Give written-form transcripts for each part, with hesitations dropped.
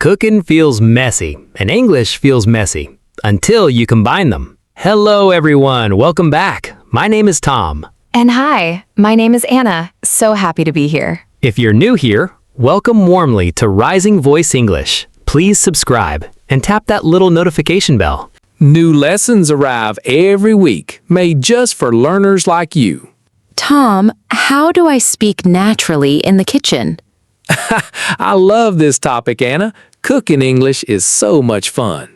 Cooking feels messy, and English feels messy, until you combine them. Hello everyone, welcome back. My name is Tom. And hi, my name is Anna. So happy to be here. If you're new here, welcome warmly to Rising Voice English. Please subscribe and tap that little notification bell. New lessons arrive every week, made just for learners like you. Tom, how do I speak naturally in the kitchen? I love this topic, Anna. Cooking English is so much fun.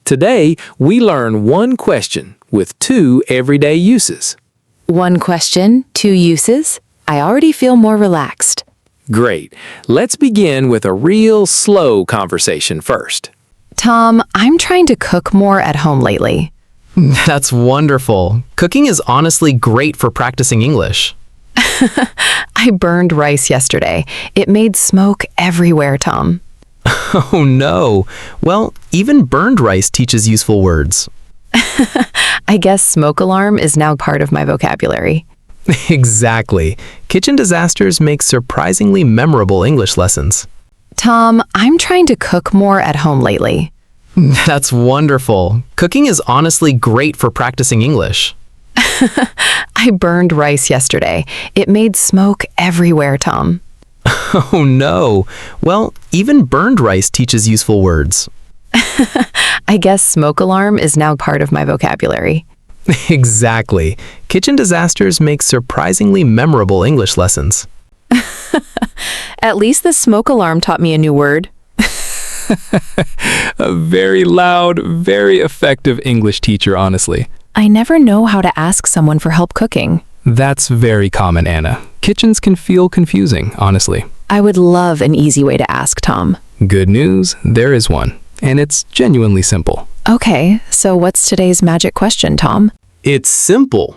Today, we learn one question with 2 everyday uses. One question, 2 uses. I already feel more relaxed. Great. Let's begin with a real slow conversation first. Tom, I'm trying to cook more at home lately. That's wonderful. Cooking is honestly great for practicing English. I burned rice yesterday. It made smoke everywhere, Tom. Oh no. Well, even burned rice teaches useful words. I guess smoke alarm is now part of my vocabulary. Exactly. Kitchen disasters make surprisingly memorable English lessons. Tom, I'm trying to cook more at home lately. That's wonderful. Cooking is honestly great for practicing English. I burned rice yesterday. It made smoke everywhere, Tom. Oh no. Well, even burned rice teaches useful words. I guess smoke alarm is now part of my vocabulary. Exactly. Kitchen disasters make surprisingly memorable English lessons. At least the smoke alarm taught me a new word. A very loud, very effective English teacher, honestly. I never know how to ask someone for help cooking. That's very common, Anna. Kitchens can feel confusing, honestly. I would love an easy way to ask, Tom. Good news, there is one, and it's genuinely simple. Okay, so what's today's magic question, Tom? It's simple.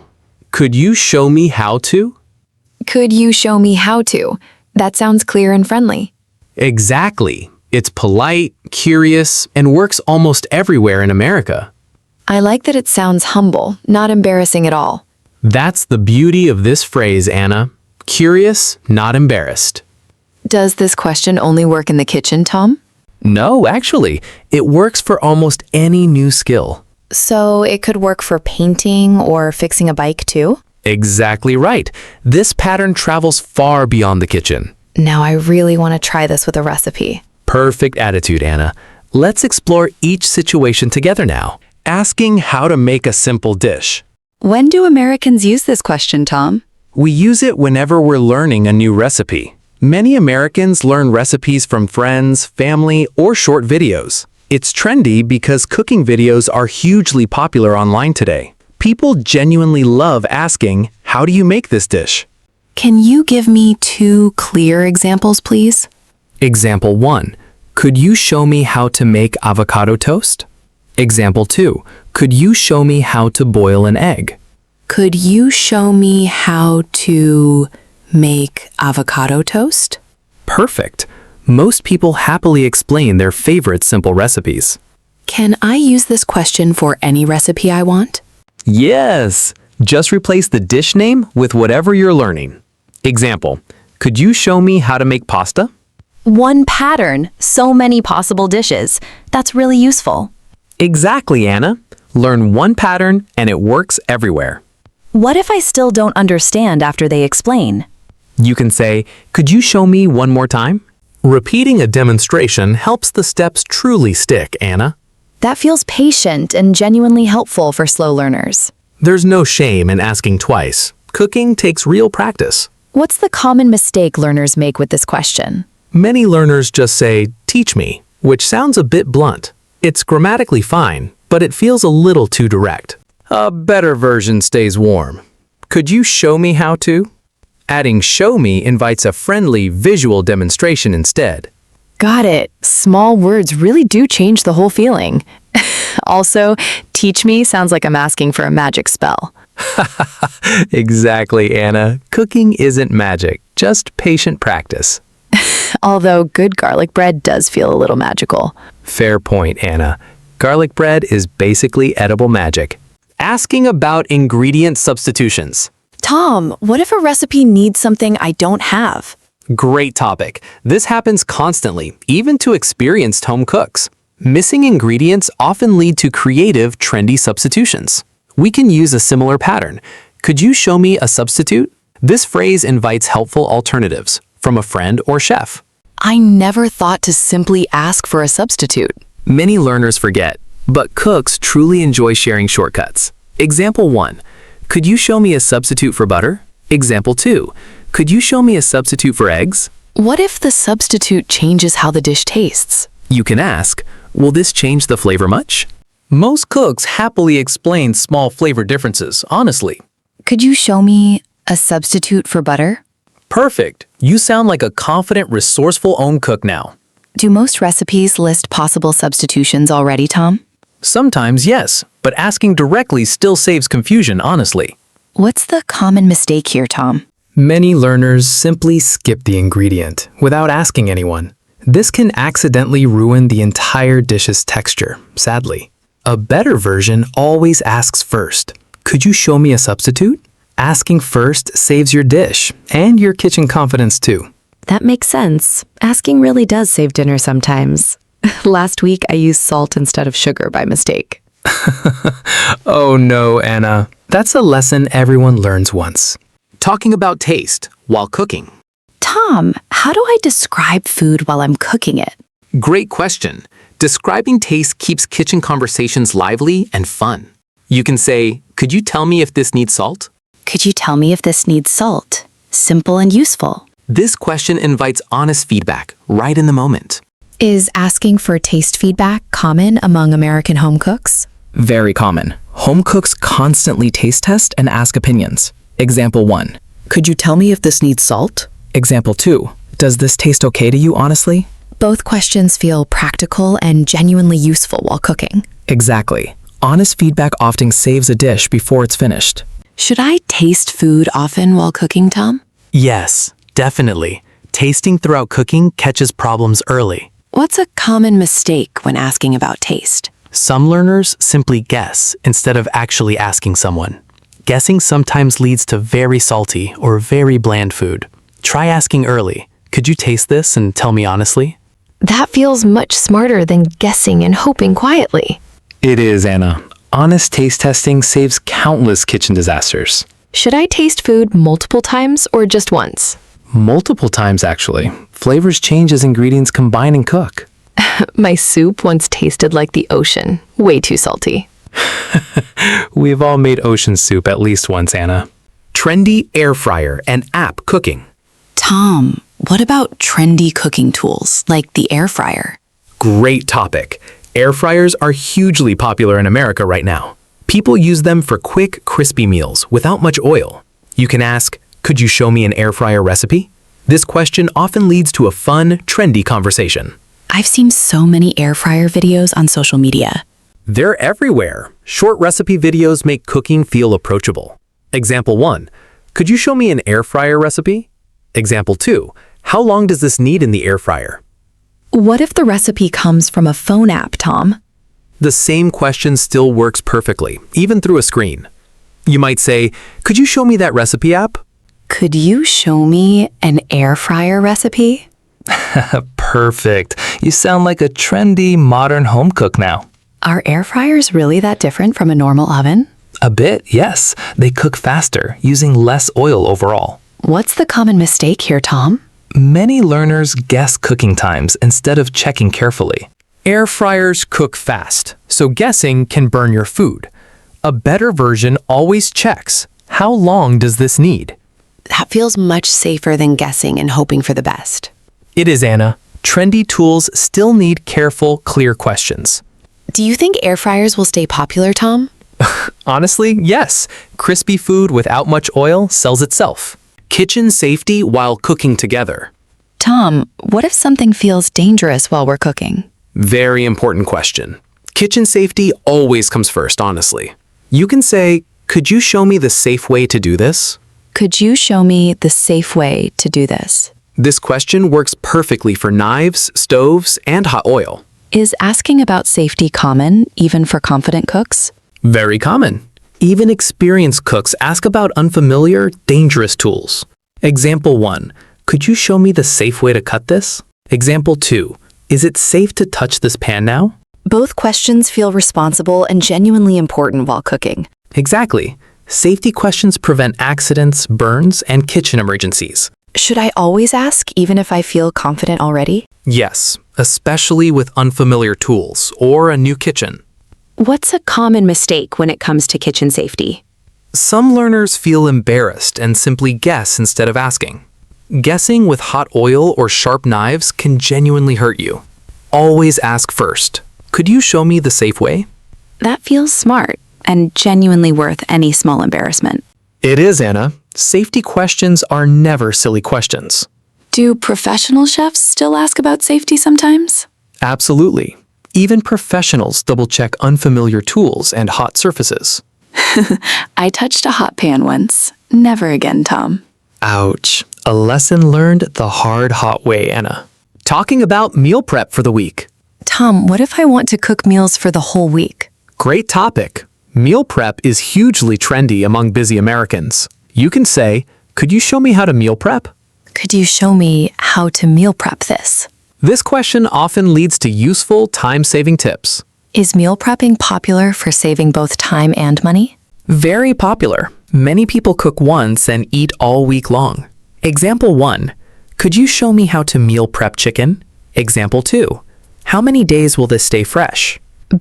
Could you show me how to? Could you show me how to? That sounds clear and friendly. Exactly. It's polite, curious, and works almost everywhere in America. I like that it sounds humble, not embarrassing at all. That's the beauty of this phrase, Anna. Curious, not embarrassed. Does this question only work in the kitchen, Tom? No, actually, it works for almost any new skill. So it could work for painting or fixing a bike too? Exactly right. This pattern travels far beyond the kitchen. Now I really want to try this with a recipe. Perfect attitude, Anna. Let's explore each situation together now. Asking how to make a simple dish. When do Americans use this question, Tom? We use it whenever we're learning a new recipe. Many Americans learn recipes from friends, family, or short videos. It's trendy because cooking videos are hugely popular online today. People genuinely love asking, how do you make this dish? Can you give me 2 clear examples, please? Example 1. Could you show me how to make avocado toast? Example 2. Could you show me how to boil an egg? Could you show me how to make avocado toast? Perfect. Most people happily explain their favorite simple recipes. Can I use this question for any recipe I want? Yes! Just replace the dish name with whatever you're learning. Example, could you show me how to make pasta? One pattern, so many possible dishes. That's really useful. Exactly, Anna. Learn one pattern and it works everywhere. What if I still don't understand after they explain? You can say, could you show me one more time? Repeating a demonstration helps the steps truly stick, Anna. That feels patient and genuinely helpful for slow learners. There's no shame in asking twice. Cooking takes real practice. What's the common mistake learners make with this question? Many learners just say, teach me, which sounds a bit blunt. It's grammatically fine, but it feels a little too direct. A better version stays warm. Could you show me how to? Adding show me invites a friendly visual demonstration instead. Got it. Small words really do change the whole feeling. Also, teach me sounds like I'm asking for a magic spell. Exactly, Anna. Cooking isn't magic, just patient practice. Although good garlic bread does feel a little magical. Fair point, Anna. Garlic bread is basically edible magic. Asking about ingredient substitutions. Tom, what if a recipe needs something I don't have? Great topic. This happens constantly, even to experienced home cooks. Missing ingredients often lead to creative, trendy substitutions. We can use a similar pattern. Could you show me a substitute? This phrase invites helpful alternatives from a friend or chef. I never thought to simply ask for a substitute. Many learners forget, but cooks truly enjoy sharing shortcuts. Example 1. Could you show me a substitute for butter? Example 2. Could you show me a substitute for eggs? What if the substitute changes how the dish tastes? You can ask, will this change the flavor much? Most cooks happily explain small flavor differences, honestly. Could you show me a substitute for butter? Perfect. You sound like a confident, resourceful home cook now. Do most recipes list possible substitutions already, Tom? Sometimes, yes, but asking directly still saves confusion, honestly. What's the common mistake here, Tom? Many learners simply skip the ingredient without asking anyone. This can accidentally ruin the entire dish's texture, sadly. A better version always asks first. Could you show me a substitute? Asking first saves your dish and your kitchen confidence too. That makes sense. Asking really does save dinner sometimes. Last week, I used salt instead of sugar by mistake. Oh no, Anna. That's a lesson everyone learns once. Talking about taste while cooking. Tom, how do I describe food while I'm cooking it? Great question. Describing taste keeps kitchen conversations lively and fun. You can say, could you tell me if this needs salt? Could you tell me if this needs salt? Simple and useful. This question invites honest feedback right in the moment. Is asking for taste feedback common among American home cooks? Very common. Home cooks constantly taste test and ask opinions. Example 1. Could you tell me if this needs salt? Example 2. Does this taste okay to you, honestly? Both questions feel practical and genuinely useful while cooking. Exactly. Honest feedback often saves a dish before it's finished. Should I taste food often while cooking, Tom? Yes, definitely. Tasting throughout cooking catches problems early. What's a common mistake when asking about taste? Some learners simply guess instead of actually asking someone. Guessing sometimes leads to very salty or very bland food. Try asking early, could you taste this and tell me honestly? That feels much smarter than guessing and hoping quietly. It is, Anna. Honest taste testing saves countless kitchen disasters. Should I taste food multiple times or just once? Multiple times, actually. Flavors change as ingredients combine and cook. My soup once tasted like the ocean. Way too salty. We've all made ocean soup at least once, Anna. Trendy air fryer and app cooking. Tom, what about trendy cooking tools like the air fryer? Great topic. Air fryers are hugely popular in America right now. People use them for quick, crispy meals without much oil. You can ask, could you show me an air fryer recipe? This question often leads to a fun, trendy conversation. I've seen so many air fryer videos on social media. They're everywhere. Short recipe videos make cooking feel approachable. Example 1. Could you show me an air fryer recipe? Example 2. How long does this need in the air fryer? What if the recipe comes from a phone app, Tom? The same question still works perfectly, even through a screen. You might say, could you show me that recipe app? Could you show me an air fryer recipe? Perfect. You sound like a trendy, modern home cook now. Are air fryers really that different from a normal oven? A bit, yes. They cook faster, using less oil overall. What's the common mistake here, Tom? Many learners guess cooking times instead of checking carefully. Air fryers cook fast, so guessing can burn your food. A better version always checks, how long does this need? That feels much safer than guessing and hoping for the best. It is, Anna. Trendy tools still need careful, clear questions. Do you think air fryers will stay popular, Tom? Honestly, yes. Crispy food without much oil sells itself. Kitchen safety while cooking together. Tom, what if something feels dangerous while we're cooking? Very important question. Kitchen safety always comes first, honestly. You can say, could you show me the safe way to do this? Could you show me the safe way to do this? This question works perfectly for knives, stoves, and hot oil. Is asking about safety common, even for confident cooks? Very common. Even experienced cooks ask about unfamiliar, dangerous tools. Example 1. Could you show me the safe way to cut this? Example 2. Is it safe to touch this pan now? Both questions feel responsible and genuinely important while cooking. Exactly. Safety questions prevent accidents, burns, and kitchen emergencies. Should I always ask, even if I feel confident already? Yes, especially with unfamiliar tools or a new kitchen. What's a common mistake when it comes to kitchen safety? Some learners feel embarrassed and simply guess instead of asking. Guessing with hot oil or sharp knives can genuinely hurt you. Always ask first. Could you show me the safe way? That feels smart and genuinely worth any small embarrassment. It is, Anna. Safety questions are never silly questions. Do professional chefs still ask about safety sometimes? Absolutely. Even professionals double-check unfamiliar tools and hot surfaces. I touched a hot pan once. Never again, Tom. Ouch. A lesson learned the hard, hot way, Anna. Talking about meal prep for the week. Tom, what if I want to cook meals for the whole week? Great topic. Meal prep is hugely trendy among busy Americans. You can say, could you show me how to meal prep? Could you show me how to meal prep this? This question often leads to useful, time-saving tips. Is meal prepping popular for saving both time and money? Very popular. Many people cook once and eat all week long. Example 1. Could you show me how to meal prep chicken? Example 2. How many days will this stay fresh?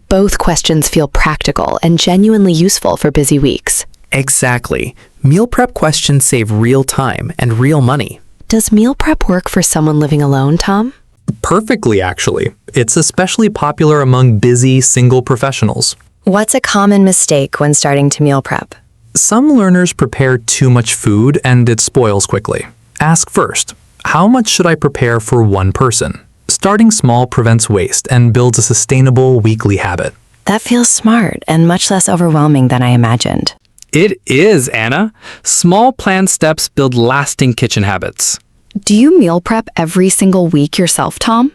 Both questions feel practical and genuinely useful for busy weeks. Exactly. Meal prep questions save real time and real money. Does meal prep work for someone living alone, Tom? Perfectly, actually. It's especially popular among busy, single professionals. What's a common mistake when starting to meal prep? Some learners prepare too much food and it spoils quickly. Ask first, how much should I prepare for one person? Starting small prevents waste and builds a sustainable weekly habit. That feels smart and much less overwhelming than I imagined. It is, Anna. Small planned steps build lasting kitchen habits. Do you meal prep every single week yourself, Tom?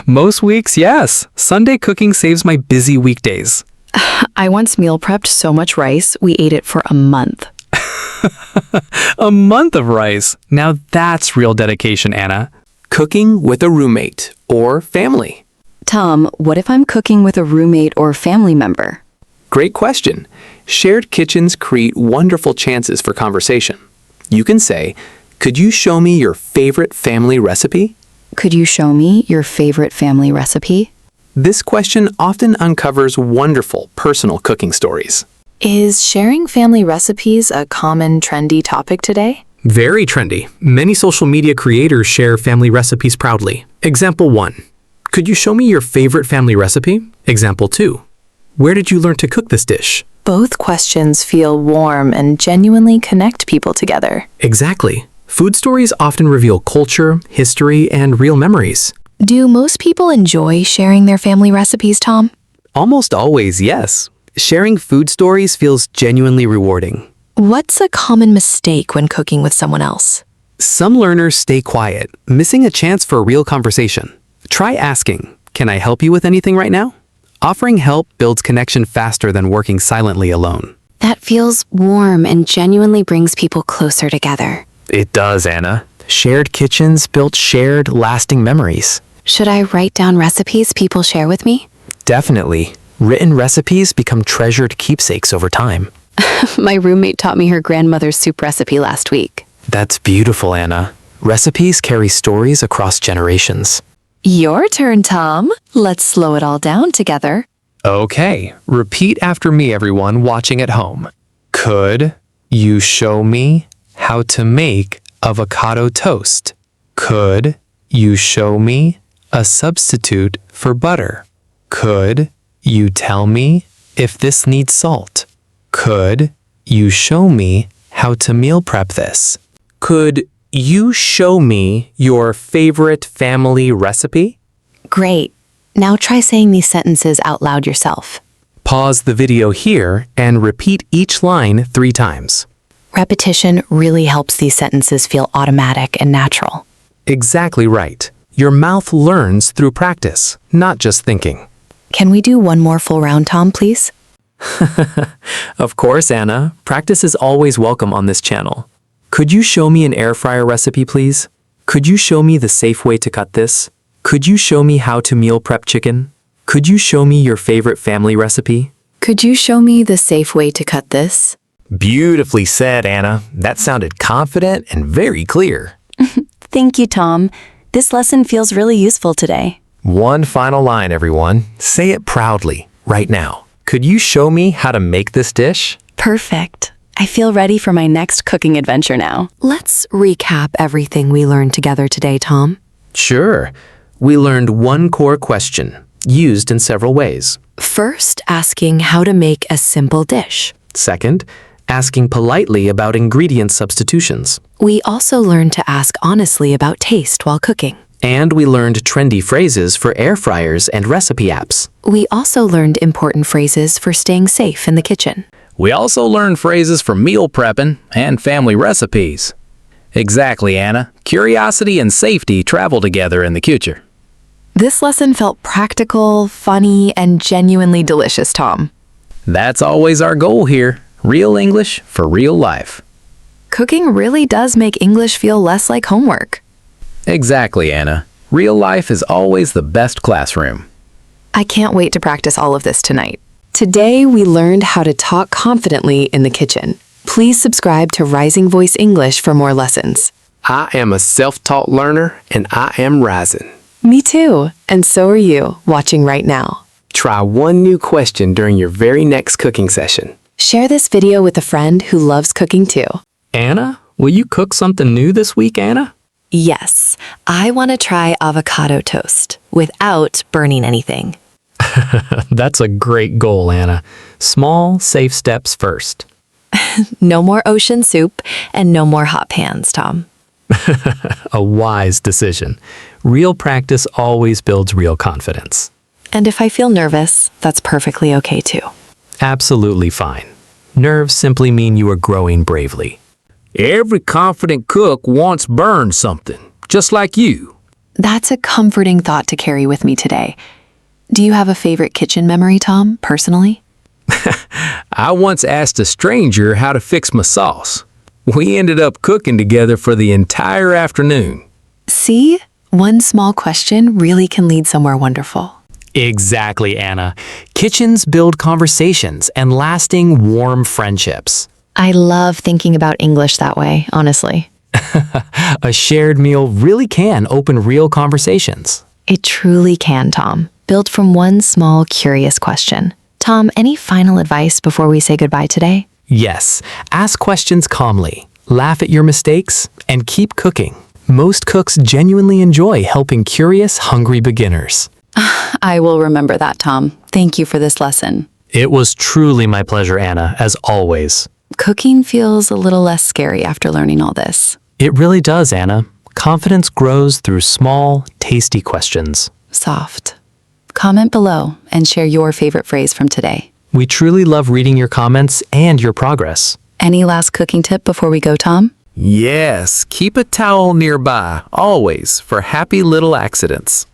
Most weeks, yes. Sunday cooking saves my busy weekdays. I once meal prepped so much rice, we ate it for a month. A month of rice. Now that's real dedication, Anna. Cooking with a roommate or family. Tom, what if I'm cooking with a roommate or family member? Great question. Shared kitchens create wonderful chances for conversation. You can say, could you show me your favorite family recipe? Could you show me your favorite family recipe? This question often uncovers wonderful personal cooking stories. Is sharing family recipes a common trendy topic today? Very trendy. Many social media creators share family recipes proudly. Example 1. Could you show me your favorite family recipe? Example 2. Where did you learn to cook this dish? Both questions feel warm and genuinely connect people together. Exactly. Food stories often reveal culture, history, and real memories. Do most people enjoy sharing their family recipes, Tom? Almost always, yes. Sharing food stories feels genuinely rewarding. What's a common mistake when cooking with someone else? Some learners stay quiet, missing a chance for a real conversation. Try asking, can I help you with anything right now? Offering help builds connection faster than working silently alone. That feels warm and genuinely brings people closer together. It does, Anna. Shared kitchens build shared, lasting memories. Should I write down recipes people share with me? Definitely. Written recipes become treasured keepsakes over time. My roommate taught me her grandmother's soup recipe last week. That's beautiful, Anna. Recipes carry stories across generations. Your turn, Tom. Let's slow it all down together. Okay, repeat after me, everyone watching at home. Could you show me how to make avocado toast? Could you show me a substitute for butter? Could you tell me if this needs salt? Could you show me how to meal prep this? Could you show me your favorite family recipe? Great. Now try saying these sentences out loud yourself. Pause the video here and repeat each line 3 times. Repetition really helps these sentences feel automatic and natural. Exactly right. Your mouth learns through practice, not just thinking. Can we do one more full round, Tom, please? Of course, Anna. Practice is always welcome on this channel. Could you show me an air fryer recipe, please? Could you show me the safe way to cut this? Could you show me how to meal prep chicken? Could you show me your favorite family recipe? Could you show me the safe way to cut this? Beautifully said, Anna. That sounded confident and very clear. Thank you, Tom. This lesson feels really useful today. One final line, everyone. Say it proudly, right now. Could you show me how to make this dish? Perfect. I feel ready for my next cooking adventure now. Let's recap everything we learned together today, Tom. Sure. We learned one core question, used in several ways. First, asking how to make a simple dish. Second, asking politely about ingredient substitutions. We also learned to ask honestly about taste while cooking. And we learned trendy phrases for air fryers and recipe apps. We also learned important phrases for staying safe in the kitchen. We also learned phrases for meal prepping and family recipes. Exactly, Anna. Curiosity and safety travel together in the kitchen. This lesson felt practical, funny, and genuinely delicious, Tom. That's always our goal here. Real English for real life. Cooking really does make English feel less like homework. Exactly, Anna. Real life is always the best classroom. I can't wait to practice all of this tonight. Today, we learned how to talk confidently in the kitchen. Please subscribe to Rising Voice English for more lessons. I am a self-taught learner and I am rising. Me too, and so are you, watching right now. Try one new question during your very next cooking session. Share this video with a friend who loves cooking too. Anna, will you cook something new this week, Anna? Yes, I want to try avocado toast without burning anything. That's a great goal, Anna. Small, safe steps first. No more ocean soup and no more hot pans, Tom. A wise decision. Real practice always builds real confidence. And if I feel nervous, that's perfectly okay too. Absolutely fine. Nerves simply mean you are growing bravely. Every confident cook wants burn something, just like you. That's a comforting thought to carry with me today. Do you have a favorite kitchen memory, Tom, personally? I once asked a stranger how to fix my sauce. We ended up cooking together for the entire afternoon. See? One small question really can lead somewhere wonderful. Exactly, Anna. Kitchens build conversations and lasting, warm friendships. I love thinking about English that way, honestly. A shared meal really can open real conversations. It truly can, Tom. Built from one small, curious question. Tom, any final advice before we say goodbye today? Yes, ask questions calmly, laugh at your mistakes, and keep cooking. Most cooks genuinely enjoy helping curious, hungry beginners. I will remember that, Tom. Thank you for this lesson. It was truly my pleasure, Anna, as always. Cooking feels a little less scary after learning all this. It really does, Anna. Confidence grows through small, tasty questions. Soft. Comment below and share your favorite phrase from today. We truly love reading your comments and your progress. Any last cooking tip before we go, Tom? Yes, keep a towel nearby, always, for happy little accidents.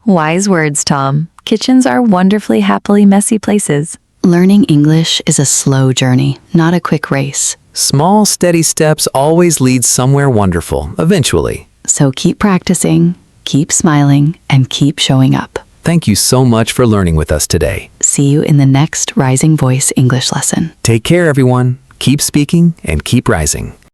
Wise words, Tom. Kitchens are wonderfully happily messy places. Learning English is a slow journey, not a quick race. Small, steady steps always lead somewhere wonderful, eventually. So keep practicing, keep smiling, and keep showing up. Thank you so much for learning with us today. See you in the next Rising Voice English lesson. Take care, everyone. Keep speaking and keep rising.